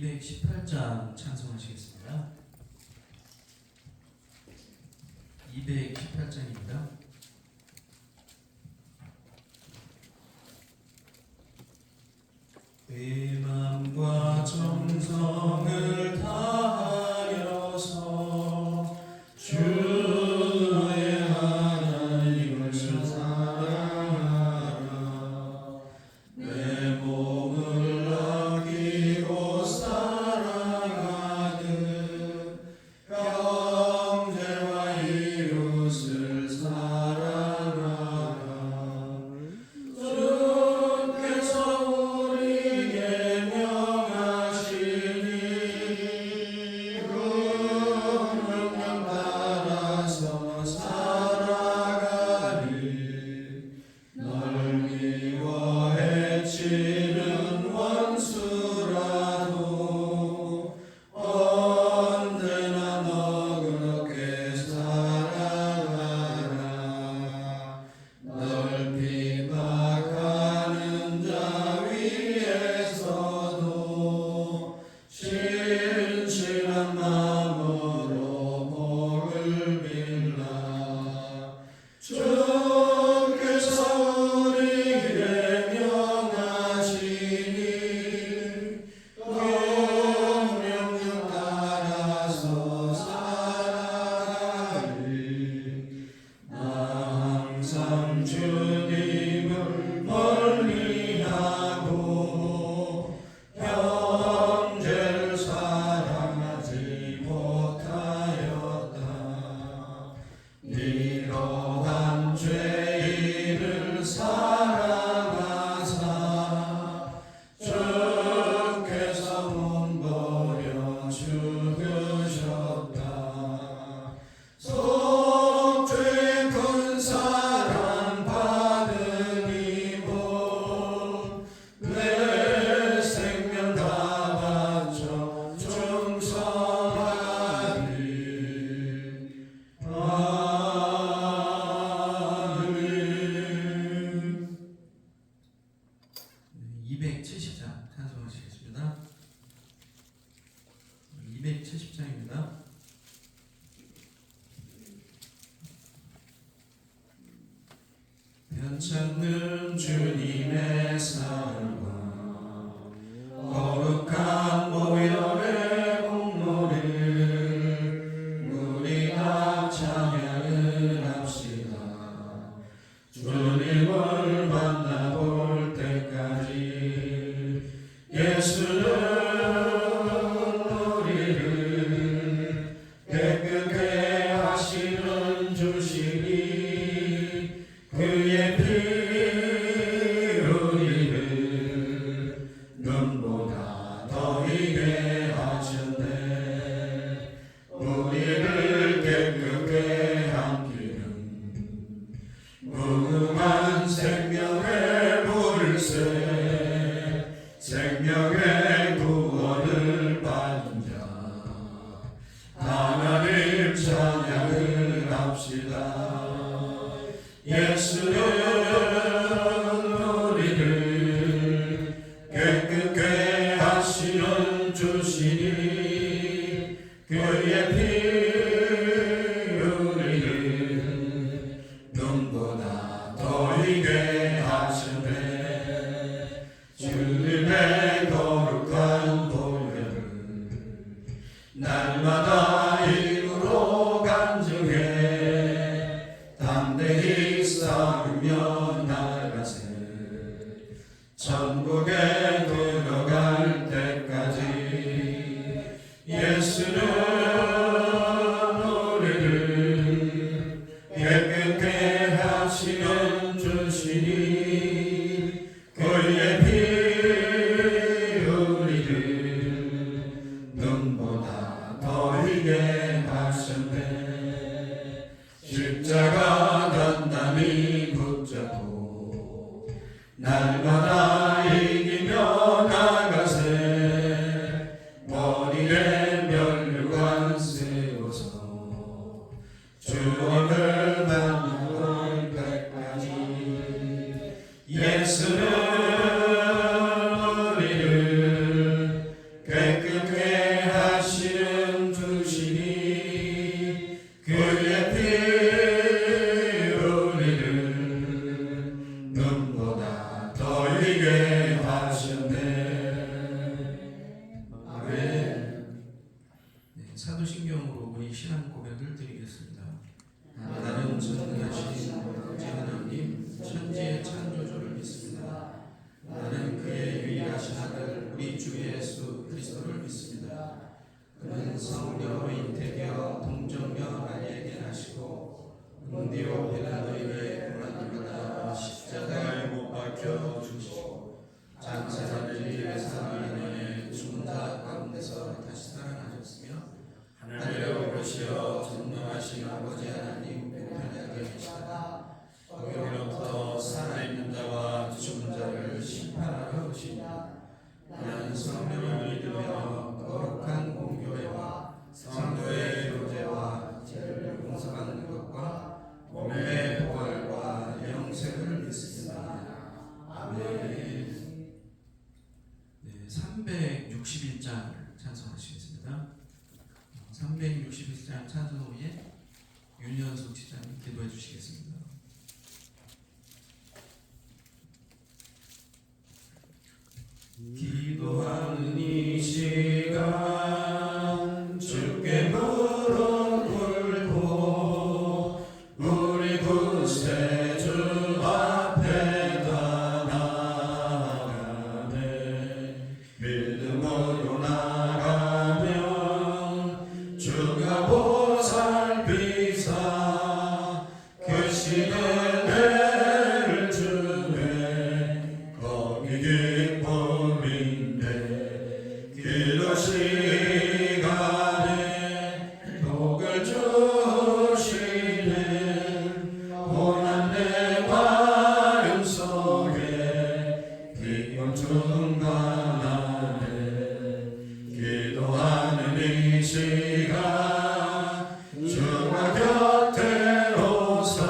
218장 찬송하시겠습니다. 218장입니다. 내 맘과 정성을 다하여서 주의 하나님을 사랑하라. 내 몸을 아끼고 사랑하듯 형제와 이웃을 사랑하라. 주께서 우리에게 명하시니 그 명령 따라서 살아가리. 널 미워해 치는 원수라도 언제나 너 그렇게 살아가라. 널 비박하는 자 위에서도 신실한 마음으로 복을 빌라. 주께서 우리에게 명하시니 그 명령 따라서 살아가리. 나 항상 주님을 멀리하고 형제를 사랑하지 못하였다. 이러한 죄인을 사랑하사 주께서 몸버려 죽으셨다. 속죄 큰 사랑 받으니 내 생명 다 바쳐 충성하리. 아멘. 270장 찬송하시겠습니다. 270장입니다. 편찮는 주님의 사랑과 거룩한 보혈의 공로를 우리 다 찬양을 합시다. 주님을 만나볼 때까지 예수는 우리를 깨끗게 하시는 주시니 그의 피 우리를 눈보다 더 희게 하셨네. 우리를 깨끗게 한 길은 무궁한 생명의 물새, 생명의 구원을 받은 자 하나님 찬양을 합시다. 예수는 우리를 깨끗게 하시는 주시니 그의 피 우리를 눈보다 더 희게 하시네. 주님의 거룩한 보혈을 날마다 입으로 간증해 담대히 싸우며 나가세. 천국에 들어갈 때까지 예수는 우리를 깨끗게 하시는 주시니 그의 피 우리를 눈보다 더 희게 하셨네. 십자가 단단히 붙잡고 날마다 이기며 나가세. 머리에 면류관 세워서 주님을 만나볼 때까지 예수는 우리를 깨끗 사도신경으로 우리 신앙 고백을 드리겠습니다. 나는 전능하신 아버지 하나님 천지의 창조주를 믿습니다. 나는 그의 유일하신 아들 우리 주 예수 그리스도를 믿습니다. 그는 성녀로 잉태되어 동정녀 마리아에게 나시고 본디오 빌라도에게 고난을 받아 십자가에 못 박혀 죽으시고 장사를 일에 사망하여 죽은 자 가운데서 다시 살아나셨으며 하늘에 오르시어 전능하신 아버지 하나님 우편에 계시다가 거기로부터 살아있는 자와 죽은 자를 심판하러 오시니라. 나는 성령을 믿으며 거룩한 공교회와 성도의 교제와 죄를 용서받는 것과 몸의 부활과 영생을 믿습니다. 아멘. 네, 361장을 찬송하시겠습니다. 361장 찬송 후에 윤현숙 지장님 기도해 주시겠습니다. 기도하는 이 시간 주께 무릎 꿇고 우리 구세주 앞에 다 나아가네. 믿음으로 나가면 주가 보살피사 그 시대를 주네. 거기 기쁨인데 기도 시간에 복을 주시네. 고난의 마음 속에 기쁨 충만하네. 기도하는 이 시간 주가 곁에 오사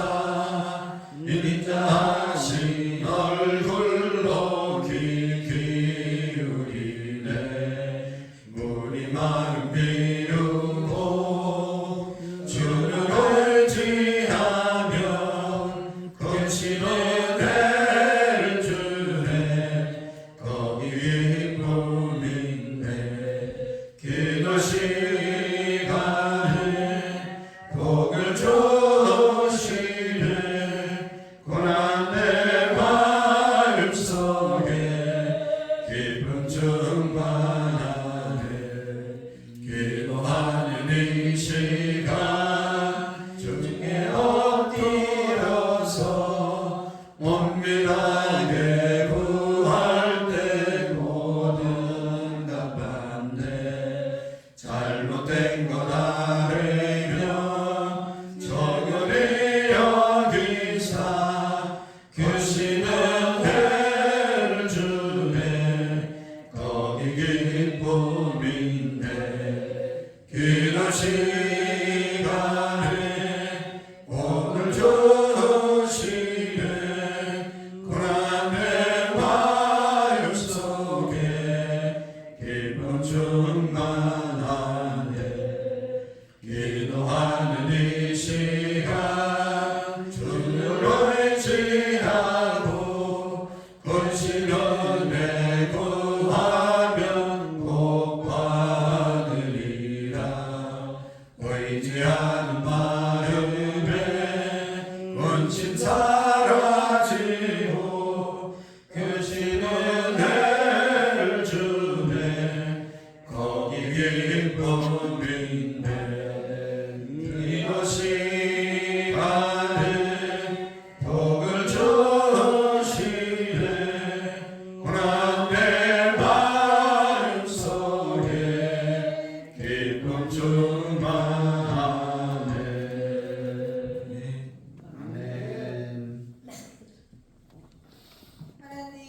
인자하신 얼굴로 귀 기울이네. 우리 마음 비우고 주를 의지하면 근심의 대를 주네. 거기 기쁨인데 기도 시간에 복을 주시네. 고난의 마음 속에 기쁨 충만하네. 기도하는 이 시간 주께 엎드려서 엄밀하게 구할 때 모든 답받네. 잘못된 것 알으면 적은히 여기사 규시는 해를 주네. 거기 기쁨인데 기도 시간에 복을 주시네. 고난의 마음 속에 기쁨 충만하네. 기도하는 이 시간 주를 의지하고 근심을 내고 하면 복 받으리라. 의지하는 마음에 근심 사라지고 그시는 해를 주네. 거기 기쁨인데 기도 시간에 복을 주시네. 고난의 마음 속에 기쁨 충만하네. 아멘. 하나님,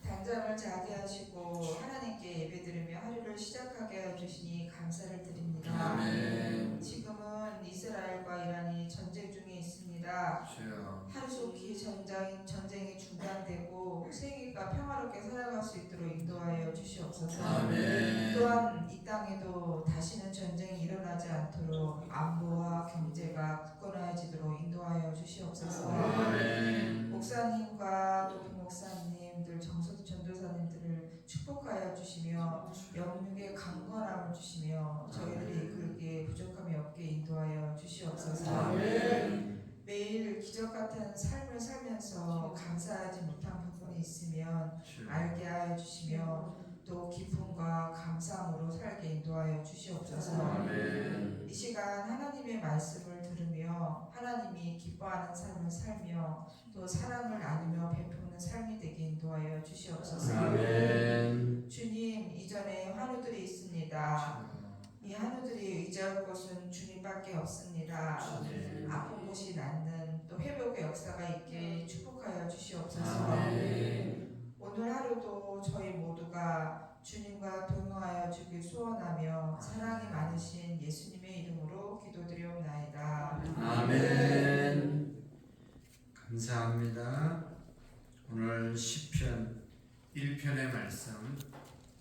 단잠을 자게 하시고 하나님께 예배드리며 하루를 시작하게 해주시니 감사를 드립니다. 아멘. 지금은 이스라엘과 이란이 전쟁 중에 있습니다. 주여. 하루속히 전쟁이 중단되고 세계가 평화롭게 살아갈 수 있도록 인도하여 주시옵소서. 아멘. 또한 이 땅에도 다시는 전쟁이 일어나지 않도록 안보와 경제가 굳건해지도록 인도하여 주시옵소서. 아멘. 목사님과 또 부목사님들, 전도사님들을 축복하여 주시며 영육의 강건함을 주시며 저희들이 그렇게 주시옵소서. 아멘. 이 시간 하나님의 말씀을 들으며 하나님이 기뻐하는 삶을 살며 또 사랑을 나누며 베푸는 삶이 되게 인도하여 주시옵소서. 아멘. 주님, 이전에 한우들이 있습니다. 이 한우들이 의지할 곳은 주님밖에 없습니다. 주님. 아픈 곳이 낫는 또 회복의 역사가 있게 축복하여 주시옵소서. 아멘. 오늘 하루도 저희 모두가 주님과 동행하여 주길 소원하며 사랑이 많으신 예수님의 이름으로 기도드리옵나이다. 아멘. 감사합니다. 오늘 시편 1편의 말씀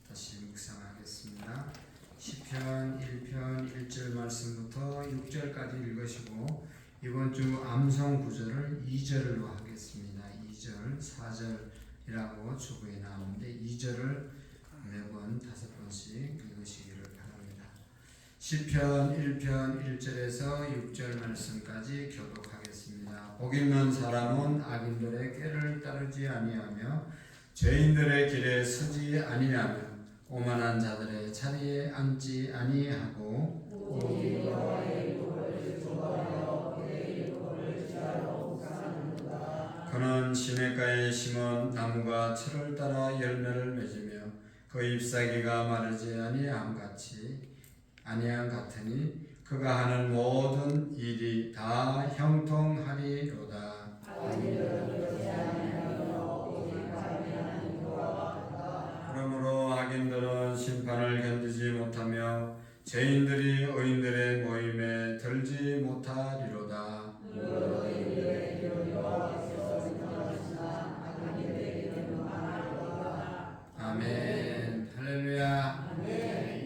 다시 묵상하겠습니다. 시편 1편 1절 말씀부터 6절까지 읽으시고 이번 주 암송 구절을 2절로 하겠습니다. 2절, 4절이라고 주부에 나오는데 2절을 매번 5번씩 읽으시기를 바랍니다. 시편 1편 1절에서 6절 말씀까지 교독하겠습니다. 복 있는 사람은 악인들의 꾀를 따르지 아니하며 죄인들의 길에 서지 아니하며 오만한 자들의 자리에 앉지 아니하고 그는 시냇가에 심은 나무가 철을 따라 열매를 맺으며 그 잎사귀가 마르지 아니함 같으니 그가 하는 모든 일이 다 형통하리로다. 그러므로 악인들은 심판을 견디지 못하며 죄인들이 의인들의 모임에 들지 못하리로다. 아멘. 할렐루야.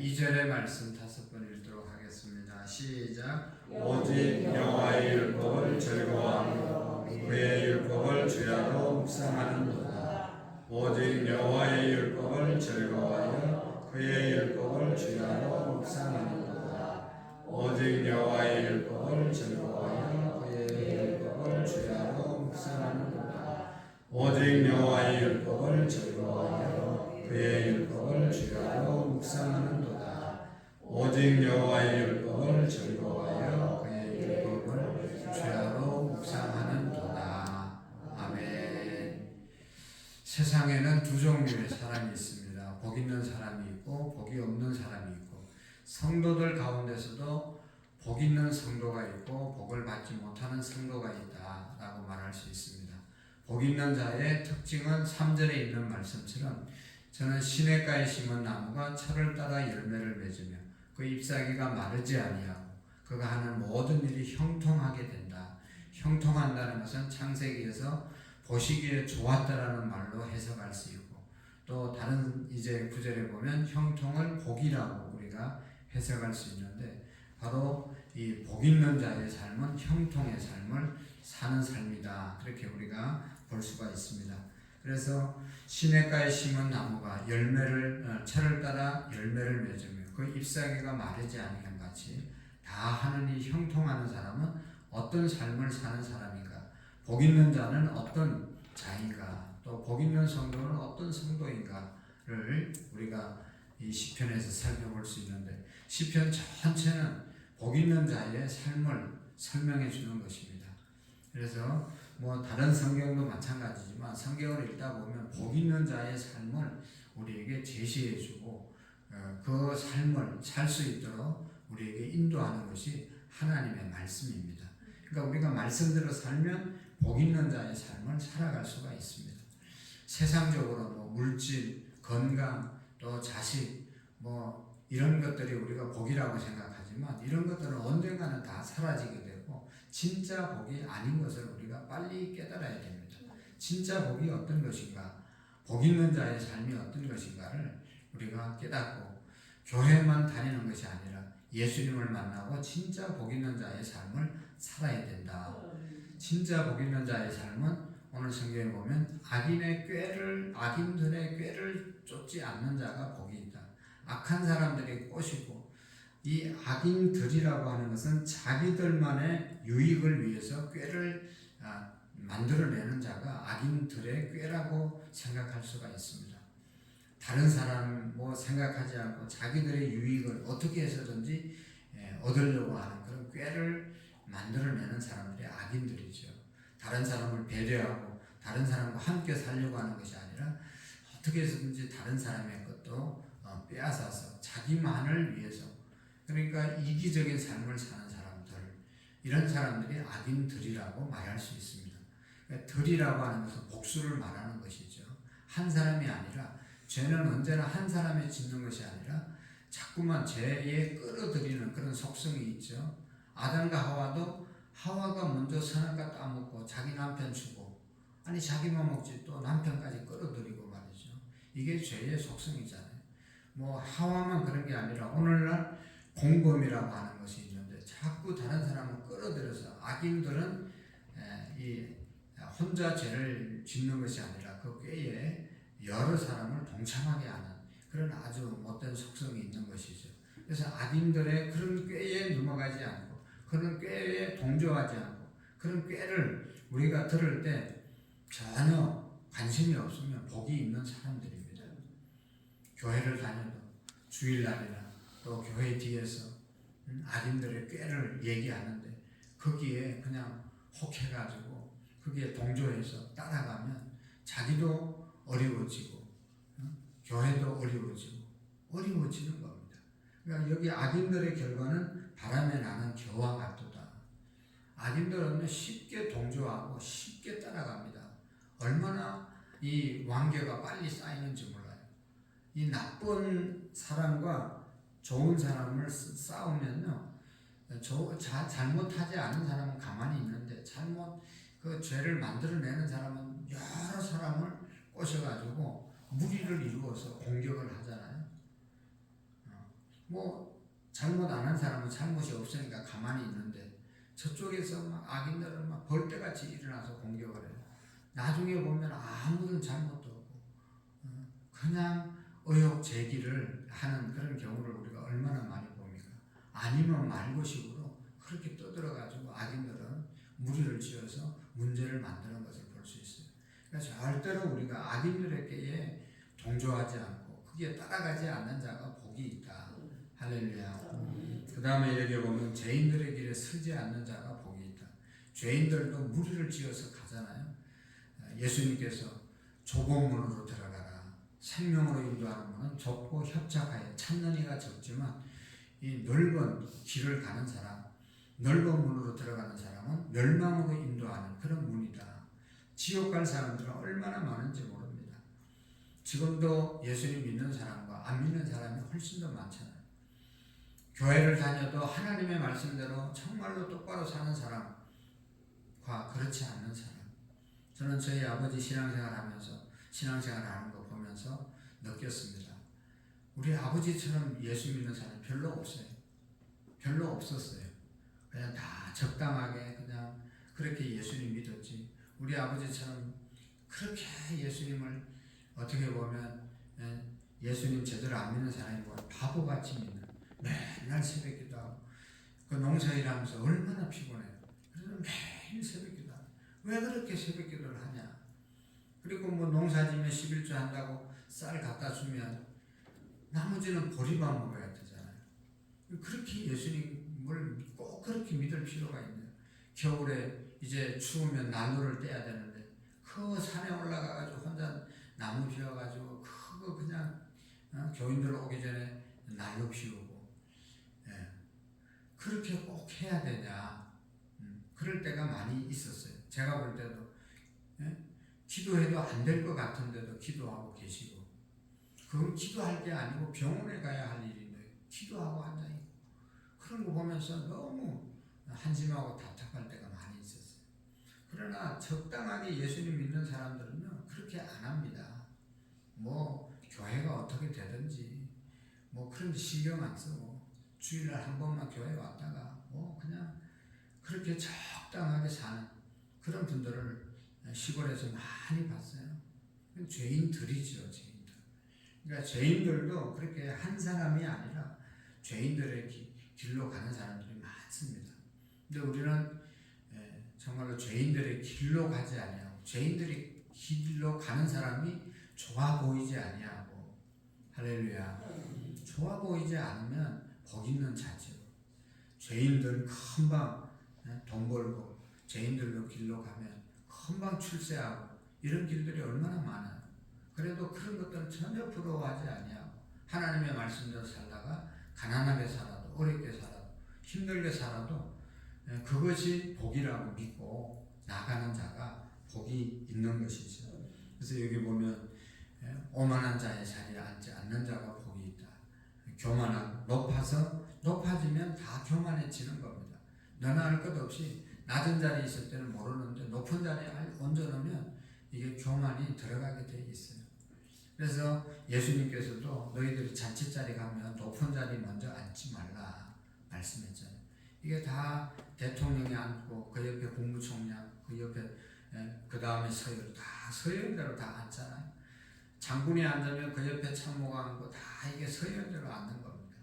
2절의 말씀 5번 읽도록 하겠습니다. 시작. 오직 여호와의 율법을 즐거워하며 그의 율법을 주야로 묵상하는도다. 오직 여호와의 율법을 즐거워하여 그의 율법을 주야로 묵상하는도다. 오직 여호와의 율법을 즐거워하여 그의 율법을 주야로 묵상하는도다. 오직 여호와의 율법을 즐거워하여 그의 율법을 주야로 묵상하는도다. 오직 여호와의 율법을 즐거워하여 그의 율법을 주야로 묵상하는도다. 아멘. 세상에는 두 종류의 사람이 있습니다. 복 있는 사람이 있고 복이 없는 사람이 있고 성도들 가운데서도 복 있는 성도가 있고 복을 받지 못하는 성도가 있다라고 말할 수 있습니다. 복 있는 자의 특징은 3절에 있는 말씀처럼 저는 시냇가에 심은 나무가 철을 따라 열매를 맺으며 그 잎사귀가 마르지 아니하고 그가 하는 모든 일이 형통하게 된다. 형통한다는 것은 창세기에서 보시기에 좋았다라는 말로 해석할 수 있고 또 다른 이제 구절에 보면 형통을 복이라고 우리가 해석할 수 있는데 바로 이 복 있는 자의 삶은 형통의 삶을 사는 삶이다. 그렇게 우리가 볼 수가 있습니다. 그래서 시냇가에 심은 나무가 철을 따라 열매를 맺으며 그 잎사귀가 마르지 아니한 같이 다 하느니 형통하는 사람은 어떤 삶을 사는 사람인가? 복 있는 자는 어떤 자인가? 또 복 있는 성도는 어떤 성도인가를 우리가 이 시편에서 살펴볼 수 있는데 시편 전체는 복 있는 자의 삶을 설명해 주는 것입니다. 그래서 뭐 다른 성경도 마찬가지지만 성경을 읽다 보면 복 있는 자의 삶을 우리에게 제시해 주고 그 삶을 살 수 있도록 우리에게 인도하는 것이 하나님의 말씀입니다. 그러니까 우리가 말씀대로 살면 복 있는 자의 삶을 살아갈 수가 있습니다. 세상적으로 뭐 물질, 건강, 또 자식 뭐 이런 것들이 우리가 복이라고 생각하지만 이런 것들은 언젠가는 다 사라지게 되고 진짜 복이 아닌 것을 우리가 빨리 깨달아야 됩니다. 진짜 복이 어떤 것인가, 복 있는 자의 삶이 어떤 것인가를 우리가 깨닫고 교회만 다니는 것이 아니라 예수님을 만나고 진짜 복 있는 자의 삶을 살아야 된다. 진짜 복 있는 자의 삶은 오늘 성경에 보면 악인들의 꾀를 쫓지 않는 자가 복이 있다. 악한 사람들이 꼬시고 이 악인들이라고 하는 것은 자기들만의 유익을 위해서 꾀를 만들어내는 자가 악인들의 꾀라고 생각할 수가 있습니다. 다른 사람 뭐 생각하지 않고 자기들의 유익을 어떻게 해서든지 얻으려고 하는 그런 꾀를 만들어내는 사람들이 악인들이죠. 다른 사람을 배려하고 다른 사람과 함께 살려고 하는 것이 아니라 어떻게 해서든지 다른 사람의 것도 빼앗아서 자기만을 위해서, 그러니까 이기적인 삶을 사는 사람들, 이런 사람들이 악인들이라고 말할 수 있습니다. 그러니까 들이라고 하는 것은 복수를 말하는 것이죠. 한 사람이 아니라, 죄는 언제나 한 사람이 짓는 것이 아니라 자꾸만 죄에 끌어들이는 그런 속성이 있죠. 아담과 하와도 하와가 먼저 선악과 따먹고 자기 남편 주고, 아니 자기만 먹지 또 남편까지 끌어들이고 말이죠. 이게 죄의 속성이잖아요. 뭐 하와만 그런 게 아니라 오늘날 공범이라고 하는 것이 있는데 자꾸 다른 사람을 끌어들여서, 악인들은 이 혼자 죄를 짓는 것이 아니라 그 꾀에 여러 사람을 동참하게 하는 그런 아주 못된 속성이 있는 것이죠. 그래서 악인들의 그런 꾀에 넘어가지 않고, 그런 꾀에 동조하지 않고, 그런 꾀를 우리가 들을 때 전혀 관심이 없으면 복이 있는 사람들입니다. 교회를 다녀도 주일날이나 또 교회 뒤에서 악인들의 꾀를 얘기하는데 거기에 그냥 혹해가지고 거기에 동조해서 따라가면 자기도 어려워지고 교회도 어려워지는 겁니다. 그러니까 여기 악인들의 결과는 바람에 나는 겨와 같도다. 악인들은 쉽게 동조하고 쉽게 따라갑니다. 얼마나 이 완계가 빨리 쌓이는지 몰라요. 이 나쁜 사람과 좋은 사람을 싸우면요, 잘못하지 않은 사람은 가만히 있는데 그 죄를 만들어내는 사람은 여러 사람을 꼬셔가지고 무리를 이루어서 공격을 하잖아요. 뭐 잘못 안 한 사람은 잘못이 없으니까 가만히 있는데 저쪽에서 막 악인들은 막 벌떼같이 일어나서 공격을 해요. 나중에 보면 아무런 잘못도 없고 그냥 의혹 제기를 하는 그런 경우를 우리가 얼마나 많이 봅니까? 아니면 말고식으로 그렇게 떠들어가지고 악인들은 무리를 지어서 문제를 만드는 것을 볼 수 있어요. 그래서 절대로 우리가 악인들에게 동조하지 않고 거기에 따라가지 않는 자가 복이 있다. 할렐루야. 그 다음에 여기 보면 죄인들의 길에 서지 않는 자가 복이 있다. 죄인들도 무리를 지어서 가잖아요. 예수님께서 좁은 문으로 들어가라. 생명으로 인도하는 문은 좁고 협착하여 찾는 이가 적지만 이 넓은 길을 가는 사람, 넓은 문으로 들어가는 사람은 멸망으로 인도하는 그런 문이다. 지옥 갈 사람들은 얼마나 많은지 모릅니다. 지금도 예수님 믿는 사람과 안 믿는 사람이 훨씬 더 많잖아요. 교회를 다녀도 하나님의 말씀대로 정말로 똑바로 사는 사람과 그렇지 않는 사람. 저는 저희 아버지 신앙생활하면서 신앙생활하는 거 보면서 느꼈습니다. 우리 아버지처럼 예수 믿는 사람이 별로 없어요. 별로 없었어요. 그냥 다 적당하게 그냥 그렇게 예수님 믿었지. 우리 아버지처럼 그렇게 예수님을 어떻게 보면 예수님 제대로 안 믿는 사람이 뭐 바보같이 믿는, 맨날 새벽기도 하고 그 농사일하면서 얼마나 피곤해요. 그래서 매일 새벽기도 하고 왜 그렇게 새벽기도를 하냐. 그리고 뭐 농사지면 11조 한다고 쌀 갖다 주면 나머지는 보리밥 먹어야 되잖아요. 그렇게 예수님을 꼭 그렇게 믿을 필요가 있네요. 겨울에 이제 추우면 난로를 떼야 되는데 그 산에 올라가가지고 혼자 나무 피워가지고 그거 그냥 교인들 오기 전에 난로 피우고, 그렇게 꼭 해야 되냐. 그럴 때가 많이 있었어요. 제가 볼 때도 기도해도 안 될 것 같은데도 기도하고 계시고, 그건 기도할 게 아니고 병원에 가야 할 일인데 기도하고 앉아있고, 그런 거 보면서 너무 한심하고 답답할 때가 많이 있었어요. 그러나 적당하게 예수님 믿는 사람들은요 그렇게 안 합니다. 뭐 교회가 어떻게 되든지 뭐 그런 데 신경 안 쓰고 주일날 한 번만 교회 왔다가 뭐 그냥 그렇게 적당하게 사는 그런 분들을 시골에서 많이 봤어요. 죄인들이죠, 죄인들. 그러니까 죄인들도 그렇게 한 사람이 아니라 죄인들의 길로 가는 사람들이 많습니다. 근데 우리는 정말로 죄인들의 길로 가지 아니하고 죄인들의 길로 가는 사람이 좋아 보이지 아니하고 할렐루야. 좋아 보이지 않으면 복 있는 자죠. 죄인들 금방 돈 벌고 죄인들로 길로 가면 금방 출세하고 이런 길들이 얼마나 많아요. 그래도 그런 것들은 전혀 부러워하지 아니하고 하나님의 말씀대로 살다가 가난하게 살아도 어렵게 살아도 힘들게 살아도 그것이 복이라고 믿고 나가는 자가 복이 있는 것이죠. 그래서 여기 보면 오만한 자의 자리에 앉지 않는 자가 복이 있다. 교만하고 높아지면 다 교만해지는 겁니다. 너나 할 것 없이 낮은 자리에 있을 때는 모르는데 높은 자리에 얹어놓으면 이게 교만이 들어가게 돼 있어요. 그래서 예수님께서도 너희들이 잔치자리 가면 높은 자리 먼저 앉지 말라 말씀했잖아요. 이게 다 대통령이 앉고 그 옆에 국무총리하고 그 옆에 그 다음에 서열 다 서열대로 다 앉잖아요. 장군이 앉으면 그 옆에 참모가 앉고 다 이게 서열대로 앉는 겁니다.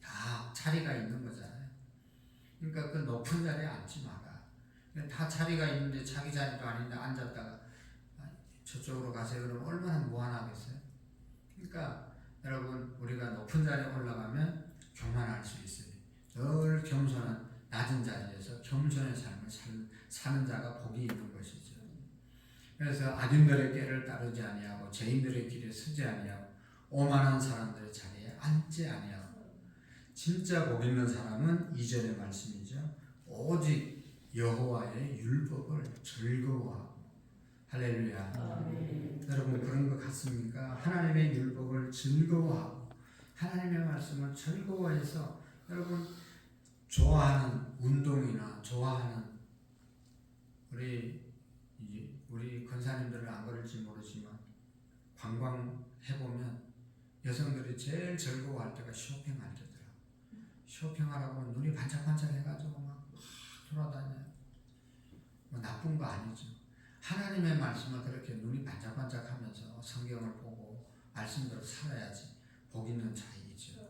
다 자리가 있는 거잖아요. 그러니까 그 높은 자리에 앉지 마라. 다 자리가 있는데 자기 자리도 아닌데 앉았다가 저쪽으로 가세요 그러면 얼마나 무한하겠어요. 그러니까 여러분 우리가 높은 자리에 올라가면 교만할 수 있어요. 늘 겸손한 낮은 자리에서 겸손의 삶을 사는 자가 복이 있는 것이죠. 그래서 악인들의 꾀를 따르지 아니하고 죄인들의 길에 서지 아니하고 오만한 사람들의 자리에 앉지 아니하고 진짜 복 있는 사람은 2절의 말씀이죠. 오직 여호와의 율법을 즐거워하고 할렐루야. 여러분 그런 것 같습니까? 하나님의 율법을 즐거워하고 하나님의 말씀을 즐거워해서 여러분 좋아하는 운동이나 좋아하는 우리 권사님들은 안 그럴지 모르지만 관광 해보면 여성들이 제일 즐거워할 때가 쇼핑할 때더라. 쇼핑하라고 눈이 반짝반짝 해가지고 막 돌아다녀요. 뭐 나쁜 거 아니죠. 하나님의 말씀을 그렇게 눈이 반짝반짝하면서 성경을 보고 말씀대로 살아야지 복 있는 자이죠.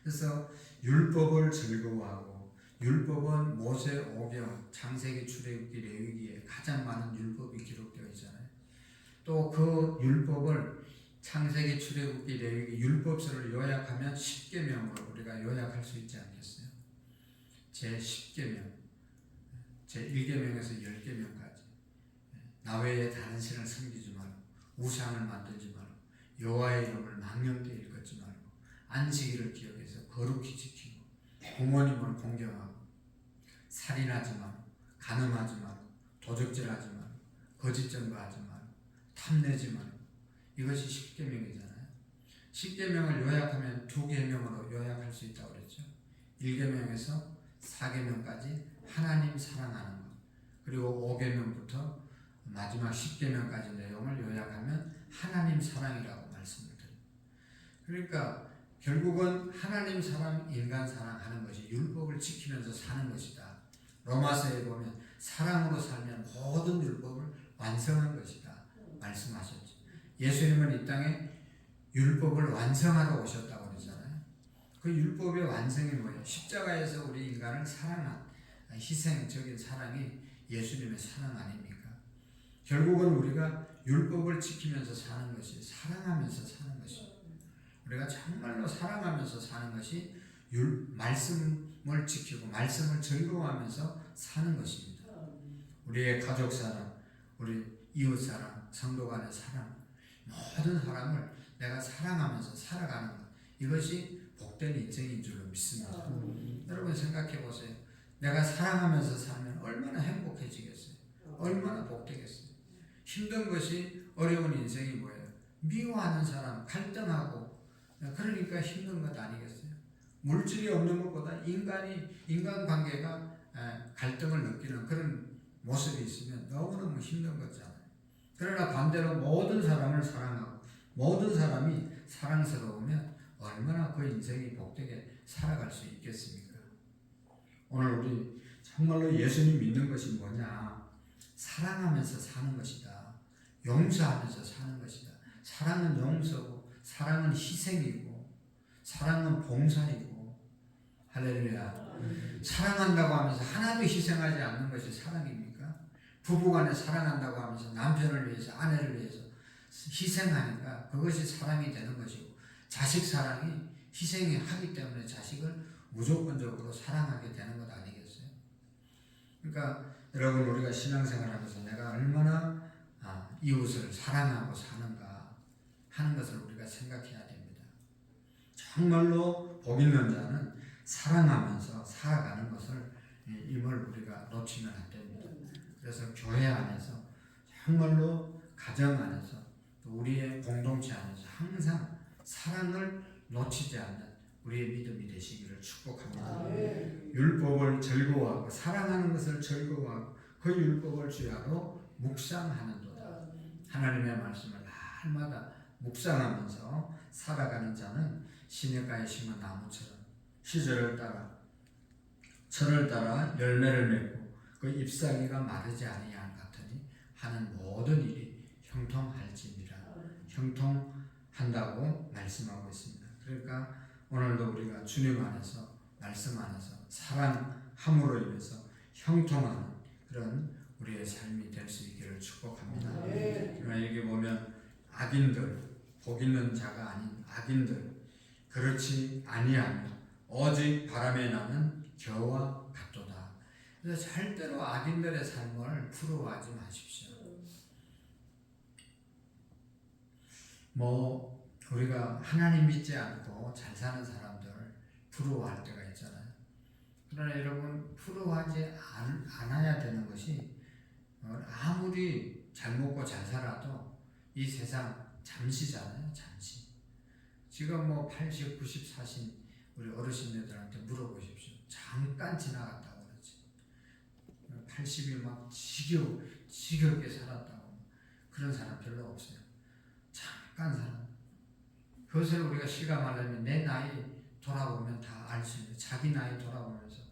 그래서 율법을 즐거워하고 율법은 모세 오경, 창세기, 출애굽기, 레위기에 가장 많은 율법이 기록되어 있잖아요. 또 그 율법을 창세기, 출애굽기, 레위기 율법서를 요약하면 10계명으로 우리가 요약할 수 있지 않겠어요? 제 10계명, 제 1계명에서 10계명까지 나 외에 다른 신을 섬기지 말고 우상을 만들지 말고 여호와의 이름을 망령되이 일컫지 말고 안식일을 기억해서 거룩히 지키고 부모님을 공경하고 살인하지 말고 간음하지 말고 도적질하지 말고 거짓 증거하지 말고 탐내지 말고 이것이 10계명이잖아요. 10계명을 요약하면 2계명으로 요약할 수 있다고 그랬죠. 1계명에서 4계명까지 하나님 사랑하는 것, 그리고 5계명부터 마지막 10계명까지 내용을 요약하면 하나님 사랑이라고 말씀을 드립니다. 그러니까 결국은 하나님 사랑, 인간 사랑하는 것이 율법을 지키면서 사는 것이다. 로마서에 보면 사랑으로 살면 모든 율법을 완성한 것이다 말씀하셨죠. 예수님은 이 땅에 율법을 완성하러 오셨다고 그러잖아요. 그 율법의 완성이 뭐예요? 십자가에서 우리 인간을 사랑한 희생적인 사랑이 예수님의 사랑 아닙니까? 결국은 우리가 율법을 지키면서 사는 것이 사랑하면서 사는 것입니다. 우리가 정말로 사랑하면서 사는 것이 말씀을 지키고 말씀을 즐거워하면서 사는 것입니다. 우리의 가족 사랑, 우리 이웃 사랑, 성도 간의 사랑, 모든 사람을 내가 사랑하면서 살아가는 것, 이것이 복된 인생인 줄로 믿습니다. 여러분 생각해 보세요. 내가 사랑하면서 살면 얼마나 행복해지겠어요? 얼마나 복되겠어요? 힘든 것이 어려운 인생이 뭐예요? 미워하는 사람, 갈등하고 그러니까 힘든 것 아니겠어요? 물질이 없는 것보다 인간관계가 갈등을 느끼는 그런 모습이 있으면 너무너무 힘든 거잖아요. 그러나 반대로 모든 사람을 사랑하고 모든 사람이 사랑스러우면 얼마나 그 인생이 복되게 살아갈 수 있겠습니까? 오늘 우리 정말로 예수님 믿는 것이 뭐냐? 사랑하면서 사는 것이다. 용서하면서 사는 것이다. 사랑은 용서고 사랑은 희생이고 사랑은 봉사이고 할렐루야. 사랑한다고 하면서 하나도 희생하지 않는 것이 사랑입니까? 부부간에 사랑한다고 하면서 남편을 위해서 아내를 위해서 희생하니까 그것이 사랑이 되는 것이고, 자식 사랑이 희생이 하기 때문에 자식을 무조건적으로 사랑하게 되는 것 아니겠어요? 그러니까 여러분, 우리가 신앙생활하면서 내가 얼마나 이웃을 사랑하고 사는가 하는 것을 우리가 생각해야 됩니다. 정말로 복 있는 자는 사랑하면서 살아가는 것을 임을 우리가 놓치면 안 됩니다. 그래서 교회 안에서 정말로 가정 안에서 또 우리의 공동체 안에서 항상 사랑을 놓치지 않는 우리의 믿음이 되시기를 축복합니다. 율법을 즐거워하고 사랑하는 것을 즐거워하고 그 율법을 주야로 묵상하는도다. 하나님의 말씀을 날마다 묵상하면서 살아가는 자는 시냇가에 심은 나무처럼 시절을 따라 철을 따라 열매를 맺고 그 잎사귀가 마르지 아니한 같으니 하는 모든 일이 형통할지니라. 형통한다고 말씀하고 있습니다. 그러니까 오늘도 우리가 주님 안에서 말씀 안에서 사랑함으로 인해서 형통하는 그런 우리의 삶이 될 수 있기를 축복합니다. 그러나 여기 보면 악인들, 복 있는 자가 아닌 악인들, 그렇지 아니하며 오직 바람에 나는 겨와 같도다. 그래서 절대로 악인들의 삶을 부러워하지 마십시오. 우리가 하나님 믿지 않고 잘 사는 사람들 부러워할 때가 있잖아요. 그러나 여러분, 부러워하지 않아야 되는 것이, 아무리 잘 먹고 잘 살아도 이 세상 잠시잖아요. 잠시. 지금 80, 90 사신 우리 어르신들한테 물어보십시오. 잠깐 지나갔다고 그러지. 80이 막 지겹게 살았다고. 그런 사람 별로 없어요. 잠깐 살아. 그것을 우리가 실감하려면 내 나이 돌아보면 다 알 수 있는, 자기 나이 돌아보면서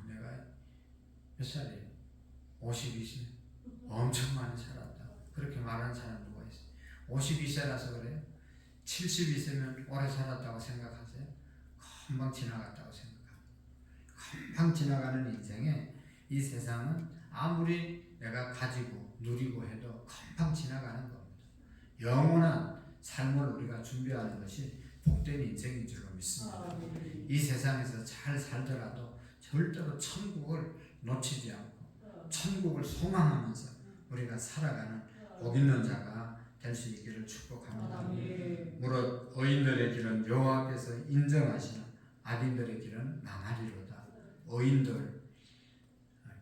내가 몇 살이에요? 52세. 엄청 많이 살았다. 그렇게 말하는 사람 누가 있어요? 52세라서 그래요? 72세면 오래 살았다고 생각하세요? 금방 지나갔다고 생각합니다. 금방 지나가는 인생에 이 세상은 아무리 내가 가지고 누리고 해도 금방 지나가는 겁니다. 영원한 삶을 우리가 준비하는 것이 복된 인생인 줄로 믿습니다. 이 세상에서 잘 살더라도 절대로 천국을 놓치지 않고 천국을 소망하면서 우리가 살아가는 복 있는 자가 될 수 있기를 축복합니다. 무릇 의인들의 길은 여호와께서 인정하시나 악인들의 길은 망하리로다. 의인들,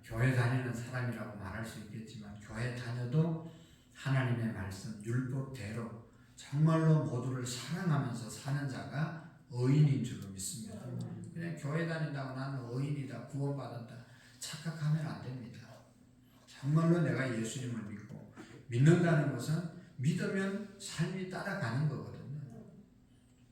교회 다니는 사람이라고 말할 수 있겠지만 교회 다녀도 하나님의 말씀, 율법대로 정말로 모두를 사랑하면서 사는 자가 의인인 줄로 믿습니다. 그냥 교회 다닌다고 나는 의인이다, 구원받았다 착각하면 안 됩니다. 정말로 내가 예수님을 믿고 믿는다는 것은 믿으면 삶이 따라가는 거거든요.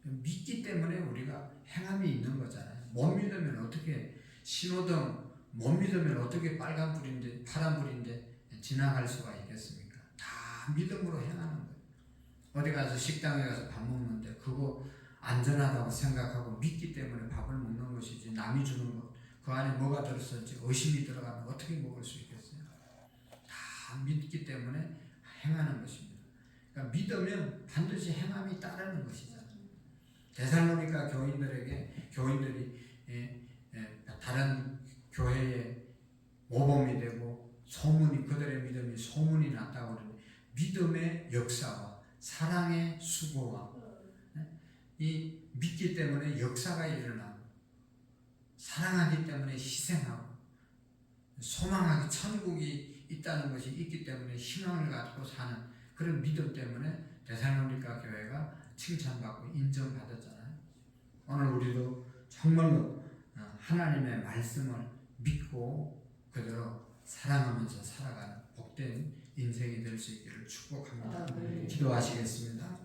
믿기 때문에 우리가 행함이 있는 거잖아요. 못 믿으면 어떻게 신호등, 못 믿으면 어떻게 빨간불인데 파란불인데 지나갈 수가 있겠습니까? 다 믿음으로 행하는 거예요. 어디 가서 식당에 가서 밥 먹는데 그거 안전하다고 생각하고 믿기 때문에 밥을 먹는 것이지, 남이 주는 것, 그 안에 뭐가 들었을지 의심이 들어가면 어떻게 먹을 수 있겠어요? 다 믿기 때문에 행하는 것입니다. 그러니까 믿으면 반드시 행함이 따르는 것이잖아요. 데살로니가 교인들이 다른 교회에 모범이 되고 소문이, 그들의 믿음이 소문이 났다고 그러는데, 믿음의 역사와 사랑의 수고와 이 믿기 때문에 역사가 일어나고, 사랑하기 때문에 희생하고, 소망하기 천국이 있다는 것이 있기 때문에 희망을 갖고 사는 그런 믿음 때문에 데살로니가 교회가 칭찬받고 인정받았잖아요. 오늘 우리도 정말로 하나님의 말씀을 믿고 그대로 사랑하면서 살아가는 복된 인생이 될 수 있기를 축복합니다. 기도하시겠습니다.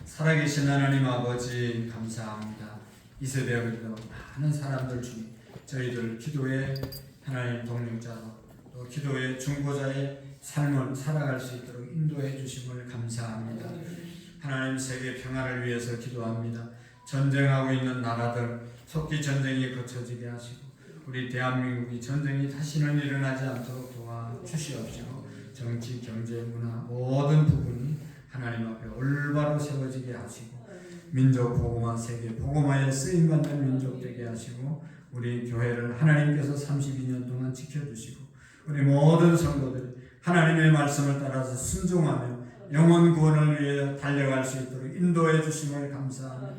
살아계신 하나님 아버지, 감사합니다. 이 새벽에도 많은 사람들 중에 저희들 기도의 하나님 동력자로 또 기도의 중보자의 삶을 살아갈 수 있도록 인도해 주심을 감사합니다. 하나님, 세계 평화를 위해서 기도합니다. 전쟁하고 있는 나라들 속히 전쟁이 그쳐지게 하시고 우리 대한민국이 전쟁이 다시는 일어나지 않도록 도와주시옵시고 정치, 경제, 문화 모든 부분이 하나님 앞에 올바로 세워지게 하시고 민족 복음화, 세계 복음화에 쓰임받는 민족 되게 하시고 우리 교회를 하나님께서 32년 동안 지켜주시고 우리 모든 성도들이 하나님의 말씀을 따라서 순종하며 영혼 구원을 위해 달려갈 수 있도록 인도해 주심을 감사합니다.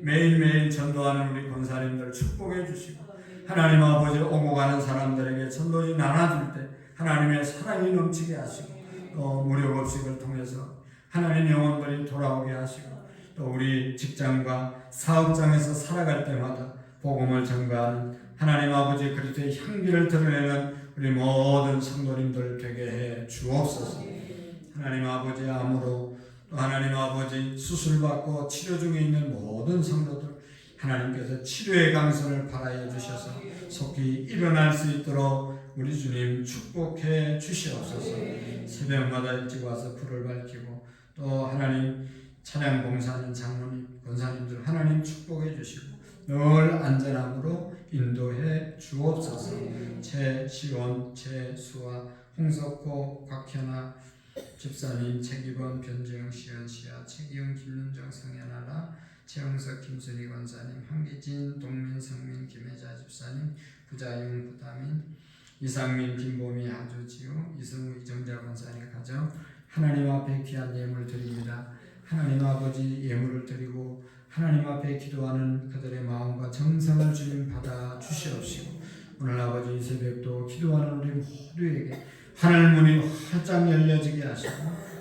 매일매일 전도하는 우리 권사님들 축복해 주시고 하나님 아버지 오고 가는 사람들에게 전도지 나눠줄 때 하나님의 사랑이 넘치게 하시고 또 무료급식을 통해서 하나님 영혼들이 돌아오게 하시고 또 우리 직장과 사업장에서 살아갈 때마다 복음을 전가하는 하나님 아버지 그리스도의 향기를 드러내는 우리 모든 성도님들 되게 해 주옵소서. 하나님 아버지 암으로 또 하나님 아버지 수술받고 치료 중에 있는 모든 성도들 하나님께서 치료의 강선을 발하여 주셔서 속히 일어날 수 있도록 우리 주님 축복해 주시옵소서. 새벽마다 일찍 와서 불을 밝히고 또 하나님 찬양 봉사하는 장로님, 권사님들 하나님 축복해 주시고 늘 안전함으로 인도해 주옵소서. 최시원, 최수아, 홍석호, 곽현아 집사님, 최기범, 변재영, 시연시아, 최기영, 김윤정, 성현아라, 최영석, 김순희 권사님, 한기진, 동민, 성민, 김혜자 집사님, 부자용, 부다민, 이상민, 김보미, 하주지우, 이승우, 이정자 권사님 가정 하나님 앞에 귀한 예물 드립니다. 하나님 아버지 예물을 드리고 하나님 앞에 기도하는 그들의 마음과 정성을 주님 받아 주시옵시고 오늘 아버지 이 새벽도 기도하는 우리 모두에게 하늘 문이 활짝 열려지게 하시고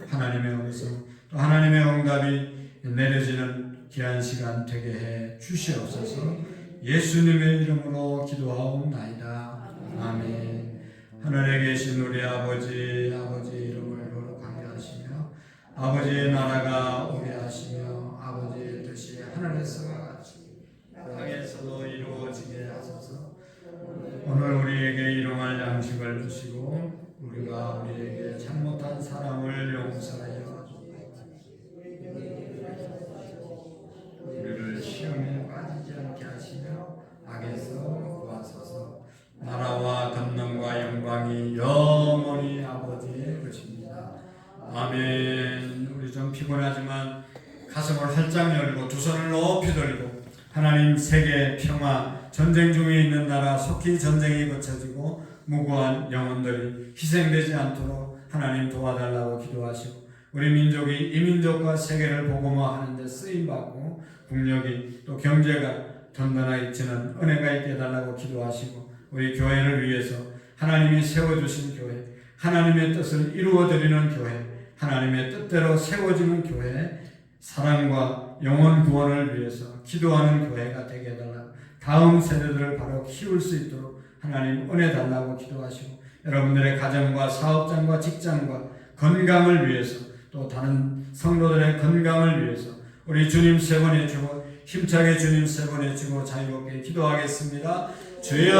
하나님의 음성 또 하나님의 응답이 내려지는 귀한 시간 되게 해 주시옵소서. 예수님의 이름으로 기도하옵나이다. 아멘. 하늘에 계신 우리 아버지 이름을 거룩하게 하시며 아버지의 나라가 오게 하시며 아버지의 뜻이 하늘에서와 같이 땅에서도 이루어지게 하소서. 오늘 우리에게 일용할 양식을 주시고 우리가 우리에게 잘못한 사람을 용서하여 우리를 시험에 빠지지 않게 하시며 악에서 구하소서. 나라와 권능과 영광이 영원히 아버지의 것입니다. 아멘. 우리 좀 피곤하지만 가슴을 활짝 열고 두 손을 높이 들고 하나님 세계 평화 전쟁 중에 있는 나라 속히 전쟁이 거쳐지고 무고한 영혼들이 희생되지 않도록 하나님 도와달라고 기도하시고 우리 민족이 이민족과 세계를 복음화하는 데 쓰임받고 국력이 또 경제가 든든하게 지는 은혜가 있게 해달라고 기도하시고 우리 교회를 위해서 하나님이 세워주신 교회 하나님의 뜻을 이루어드리는 교회 하나님의 뜻대로 세워지는 교회 사랑과 영혼 구원을 위해서 기도하는 교회가 되게 해달라고 다음 세대들을 바로 키울 수 있도록 하나님 은혜 달라고 기도하시고 여러분들의 가정과 사업장과 직장과 건강을 위해서 또 다른 성도들의 건강을 위해서 우리 주님 세 번 해주고 힘차게 주님 세 번 해주고 자유롭게 기도하겠습니다. 주여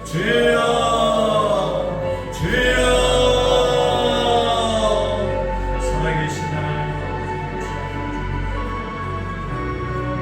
주여